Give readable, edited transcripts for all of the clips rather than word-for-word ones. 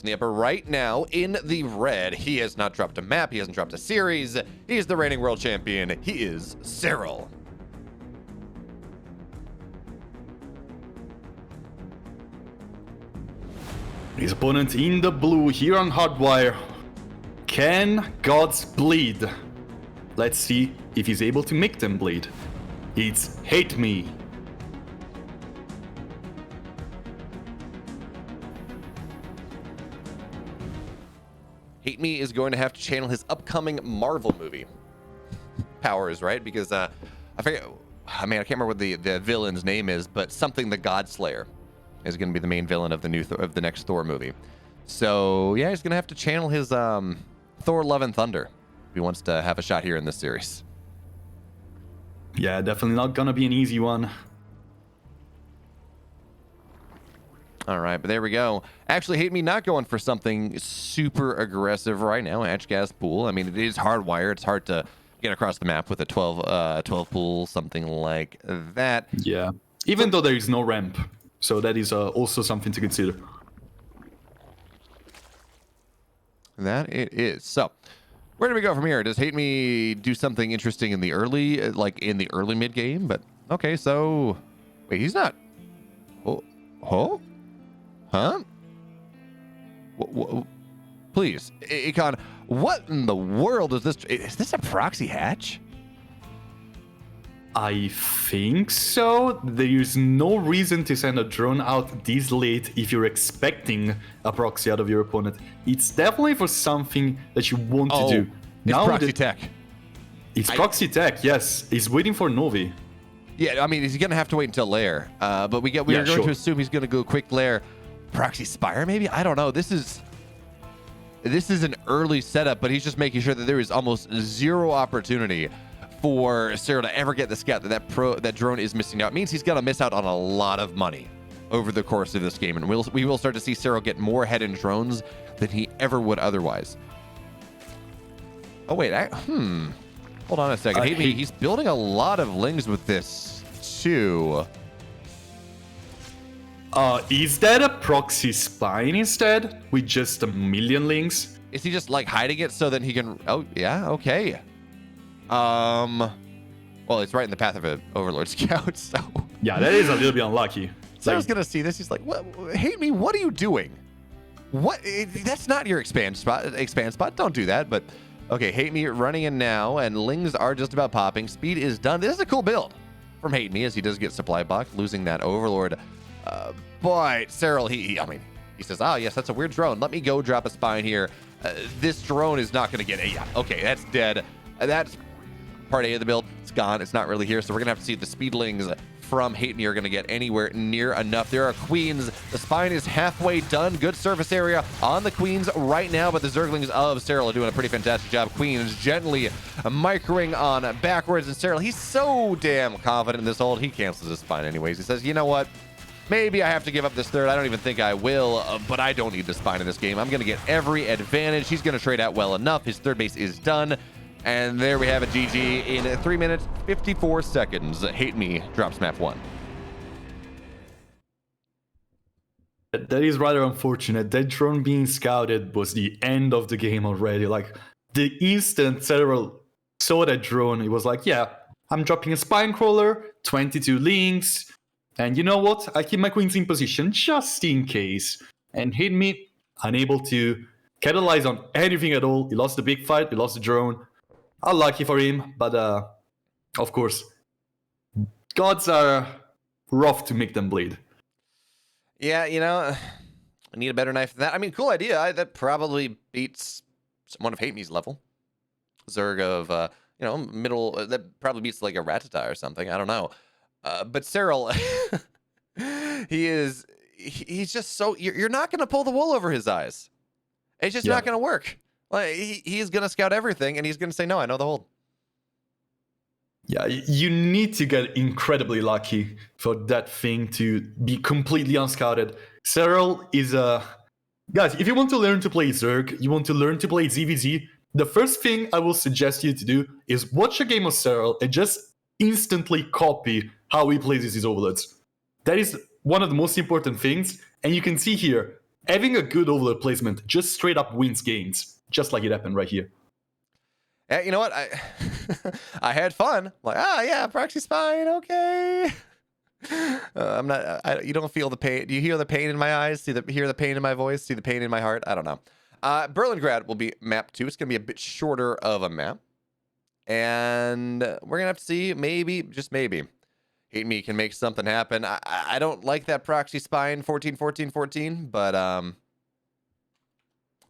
in the upper right now in the red. He has not dropped a map. He hasn't dropped a series. He's the reigning world champion. He is Serral. His opponent in the blue here on Hardwire. Can gods bleed? Let's see if he's able to make them bleed. It's HateMe. HateMe is going to have to channel his upcoming Marvel movie. Powers, right? Because I forget. I mean, I can't remember what the villain's name is, but something the Godslayer is going to be the main villain of the next Thor movie. So yeah, he's going to have to channel his Thor: Love and Thunder if he wants to have a shot here in this series. Yeah, definitely not gonna be an easy one. All right, but there we go. Actually, HateMe not going for something super aggressive right now. Edge gas pool. I mean, it is hardwire. It's hard to get across the map with a 12 pool, something like that. Yeah, even though there is no ramp, so that is also something to consider. That it is. So, where do we go from here? Does HateMe do something interesting in the early, mid game? But okay, so wait, he's not. Oh, huh? Please, Econ. What in the world is this? Is this a proxy hatch? I think so. There is no reason to send a drone out this late if you're expecting a proxy out of your opponent. It's definitely for something that you want to do. It's proxy tech. It's proxy tech, yes. He's waiting for Novi. Yeah, I mean, he's going to have to wait until lair. But we are going to assume he's going to go quick lair. Proxy Spire, maybe? I don't know. This is an early setup, but he's just making sure that there is almost zero opportunity for Serral to ever get the scout that drone is missing out. It means he's going to miss out on a lot of money over the course of this game, and we will start to see Serral get more head and drones than he ever would otherwise. Oh wait, hold on a second. He's building a lot of lings with this too. Is that a proxy spine instead with just a million lings? Is he just like hiding it so that he can? Oh yeah, okay. Well, it's right in the path of an Overlord Scout, so... Yeah, that is a little bit unlucky. So I was gonna see this, he's like, what, HateMe, what are you doing? What? That's not your expand spot, don't do that, but... Okay, HateMe running in now, and lings are just about popping. Speed is done. This is a cool build from HateMe, as he does get supply block, losing that Overlord. But Serral, he says, oh yes, that's a weird drone. Let me go drop a spine here. This drone is not gonna get it. Yeah, okay, that's dead. That's part A of the build. It's gone. It's not really here. So we're going to have to see if the speedlings from HateMe are going to get anywhere near enough. There are queens. The spine is halfway done. Good surface area on the queens right now, but the zerglings of Serral are doing a pretty fantastic job. Queens gently microing on backwards, and Serral, he's so damn confident in this ult. He cancels his spine anyways. He says, you know what? Maybe I have to give up this third. I don't even think I will, but I don't need the spine in this game. I'm going to get every advantage. He's going to trade out well enough. His third base is done. And there we have it, GG, in 3 minutes, 54 seconds. HateMe drops map 1. That is rather unfortunate. That drone being scouted was the end of the game already. Like, the instant Serral saw that drone, it was like, yeah, I'm dropping a spine crawler, 22 links, and you know what? I keep my queens in position just in case. And HateMe, unable to capitalize on anything at all. He lost the big fight, he lost the drone. Unlucky for him, but of course, gods are rough to make them bleed. Yeah, you know, I need a better knife than that. I mean, cool idea. That probably beats someone of HateMe's level. Zerg of, middle, that probably beats like a Ratata or something. I don't know. But Serral, he's just so, you're not going to pull the wool over his eyes. It's just not going to work. Like, he's going to scout everything, and he's going to say, no, I know the hold. Yeah, you need to get incredibly lucky for that thing to be completely unscouted. Serral is a... Guys, if you want to learn to play Zerg, you want to learn to play ZVZ, the first thing I will suggest you to do is watch a game of Serral and just instantly copy how he plays his overlords. That is one of the most important things, and you can see here, having a good overlord placement just straight up wins games, just like it happened right here. Yeah, you know what? I had fun. Like, yeah, proxy spine, okay. I'm not. You don't feel the pain. Do you hear the pain in my eyes? Hear the pain in my voice? See the pain in my heart? I don't know. Berlingrad will be map 2. It's gonna be a bit shorter of a map, and we're gonna have to see. Maybe, just maybe, HateMe can make something happen. I don't like that proxy spine 14-14-14, but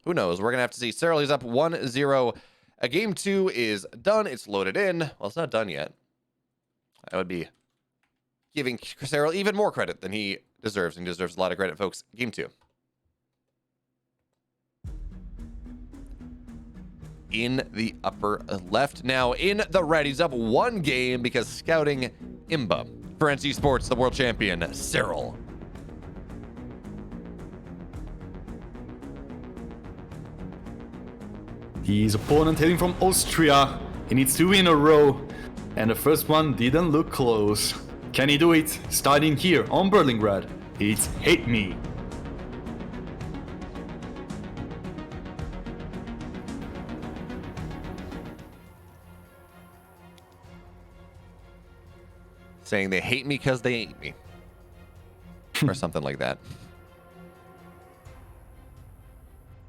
who knows? We're gonna have to see. Serral is up 1-0. Game 2 is done. It's loaded in. Well, it's not done yet. I would be giving Serral even more credit than he deserves, and he deserves a lot of credit, folks. Game 2. In the upper left. Now, in the red, he's up 1 game because scouting Imba for NC Sports, the world champion, Serral. His opponent heading from Austria. He needs 2 in a row, and the first one didn't look close. Can he do it? Starting here on Berlingrad, it's HateMe. Saying they hate me because they hate me. Or something like that.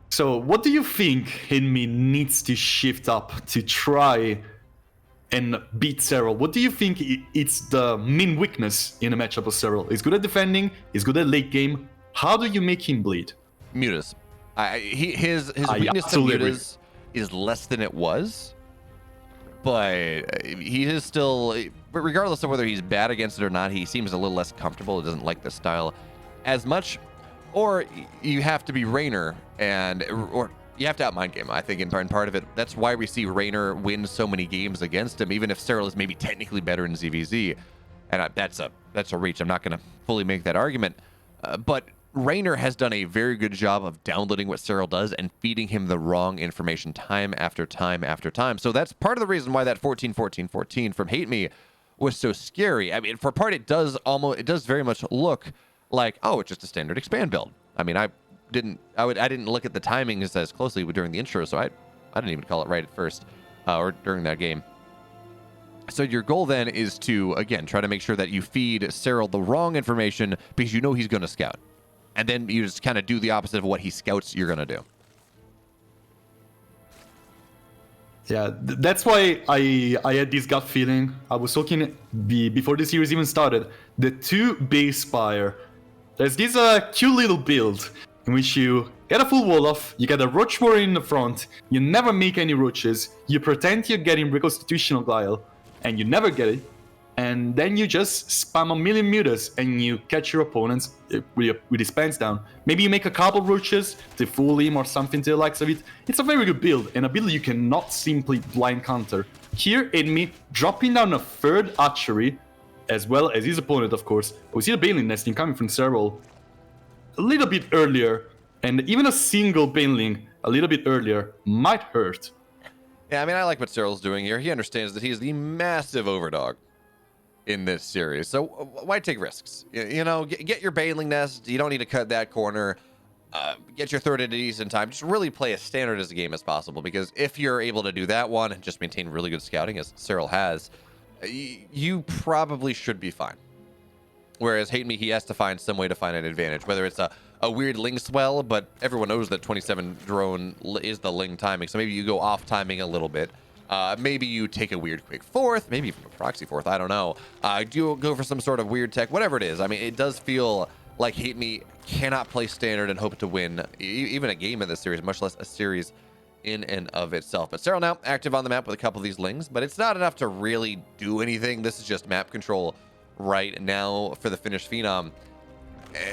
So, what do you think HateMe needs to shift up to try and beat Serral? What do you think it's the main weakness in a matchup of Serral? He's good at defending, he's good at late game. How do you make him bleed? Mutas. His weakness to Mutas is less than it was. But he is still, regardless of whether he's bad against it or not, he seems a little less comfortable. He doesn't like the style as much. Or you have to be Raynor, or you have to outmind game, I think, in part of it. That's why we see Raynor win so many games against him, even if Serral is maybe technically better in ZVZ. And that's a reach. I'm not going to fully make that argument. But Raynor has done a very good job of downloading what Serral does and feeding him the wrong information time after time after time. So that's part of the reason why that 14-14-14 from HateMe was so scary. I mean, for part, it does very much look like, oh, it's just a standard expand build. I mean, I didn't look at the timings as closely during the intro, so I didn't even call it right at first or during that game. So your goal then is to, again, try to make sure that you feed Serral the wrong information because you know he's going to scout. And then you just kind of do the opposite of what he scouts you're going to do. Yeah, that's why I had this gut feeling. I was talking before the series even started. The 2 base spire. There's this cute little build in which you get a full wall off, you get a roach warrior in the front, you never make any roaches, you pretend you're getting reconstitutional guile, and you never get it. And then you just spam a million mutas and you catch your opponents with his pants down. Maybe you make a couple roaches to fool him or something to the likes of it. It's a very good build, and a build you cannot simply blind counter. Here, HateMe dropping down a 3rd archery, as well as his opponent, of course. We see the Baneling nesting coming from Serral a little bit earlier, and even a single Baneling a little bit earlier might hurt. Yeah, I mean, I like what Serral's doing here. He understands that he is the massive overdog in this series, so why take risks? You know, get your Baneling nest. You don't need to cut that corner. Get your 3rd at a decent time. Just really play as standard as a game as possible, because if you're able to do that one and just maintain really good scouting, as Serral has, you probably should be fine. Whereas HateMe, he has to find some way to find an advantage, whether it's a weird Ling swell, but everyone knows that 27 drone is the Ling timing, so maybe you go off timing a little bit. Maybe you take a weird quick 4th, maybe even a proxy 4th, I don't know. Do you go for some sort of weird tech, whatever it is. I mean, it does feel like HateMe cannot play standard and hope to win even a game in this series, much less a series in and of itself. But Serral now active on the map with a couple of these Lings, but it's not enough to really do anything. This is just map control right now for the Finnish Phenom.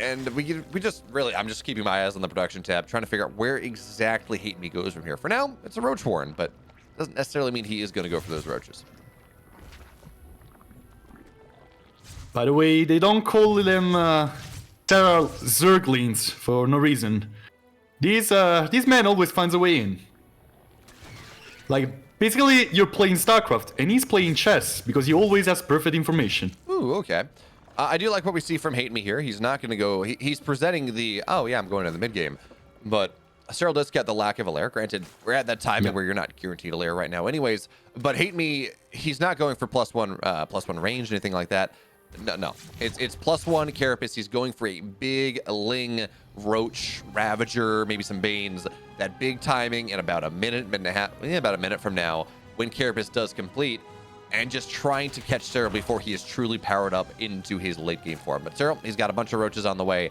And we just really, I'm just keeping my eyes on the production tab, trying to figure out where exactly HateMe goes from here. For now, it's a Roach Warren, but doesn't necessarily mean he is going to go for those roaches. By the way, they don't call them Serral Zerglings for no reason. This man always finds a way in. Like, basically, you're playing StarCraft, and he's playing chess, because he always has perfect information. Ooh, okay. I do like what we see from HateMe here. He's not going to go. He's presenting the, oh yeah, I'm going to the mid game, but Serral does get the lack of a lair. Granted, we're at that timing where you're not guaranteed a lair right now, anyways. But HateMe, he's not going for +1 range, anything like that. No, it's +1 Carapace. He's going for a big Ling, Roach, Ravager, maybe some Banes. That big timing in about a minute and a half, about a minute from now, when Carapace does complete, and just trying to catch Serral before he is truly powered up into his late game form. But Serral, he's got a bunch of Roaches on the way.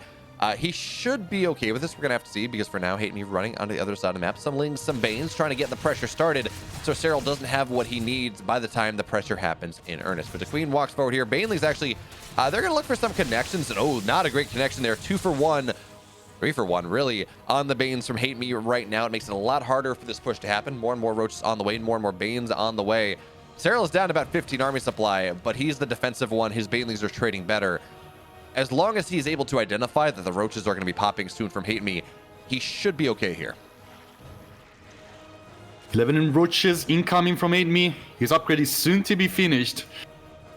He should be okay with this. We're gonna have to see, because for now, HateMe running onto the other side of the map. Some Lings, some Banes, trying to get the pressure started, so Serral doesn't have what he needs by the time the pressure happens in earnest. But the Queen walks forward here. Baneling's actually, they're gonna look for some connections, and oh, not a great connection there. 2 for 1, 3 for 1, really, on the Banes from HateMe right now. It makes it a lot harder for this push to happen. More and more Roaches on the way, more and more Banes on the way. Serral is down about 15 army supply, but he's the defensive one. His Banelings are trading better. As long as he's able to identify that the Roaches are going to be popping soon from HateMe, he should be okay here. 11 Roaches incoming from HateMe. His upgrade is soon to be finished.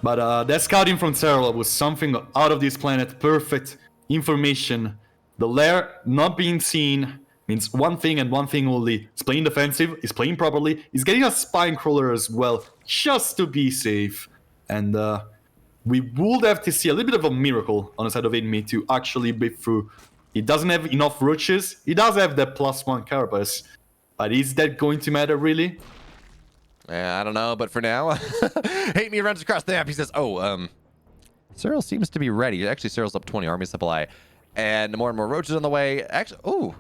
But that scouting from Serral was something out of this planet. Perfect information. The lair not being seen means one thing and one thing only. He's playing defensive, he's playing properly, he's getting a Spine Crawler as well, just to be safe. And we would have to see a little bit of a miracle on the side of HateMe to actually break through. He doesn't have enough Roaches. He does have that +1 Carapace. But is that going to matter, really? Yeah, I don't know, but for now, HateMe runs across the map. He says, oh, Serral seems to be ready. Actually, Serral's up 20 army supply. And more Roaches on the way. Actually,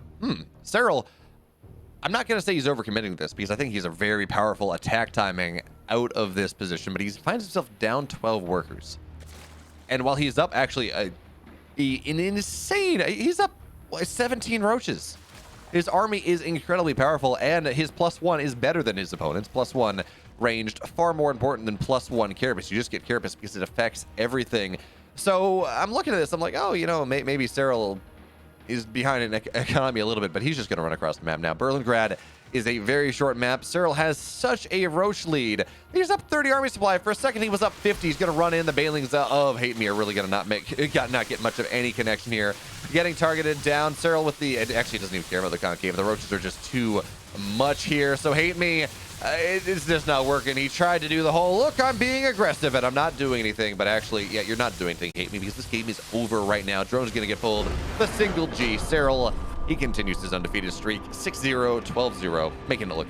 Serral, I'm not going to say he's overcommitting this, because I think he's a very powerful attack timing out of this position, but he finds himself down 12 workers. And while he's up actually an insane, he's up 17 Roaches. His army is incredibly powerful, and his +1 is better than his opponent's. +1 ranged, far more important than +1 Carapace. You just get Carapace because it affects everything. So I'm looking at this, I'm like, oh, you know, maybe Serral is behind in economy a little bit, but he's just going to run across the map now. Berlingrad is a very short map. Serral has such a Roach lead. He's up 30 army supply. For a second, he was up 50. He's going to run in. The Banelings of HateMe are really going to not get much of any connection here. Getting targeted down. Serral with the... Actually, doesn't even care about the concave. The Roaches are just too much here. So HateMe, it's just not working. He tried to do the whole, look, I'm being aggressive, and I'm not doing anything. But actually, yeah, you're not doing anything, HateMe, because this game is over right now. Drone's going to get pulled. The single G. Serral, he continues his undefeated streak. 6-0, 12-0, making it look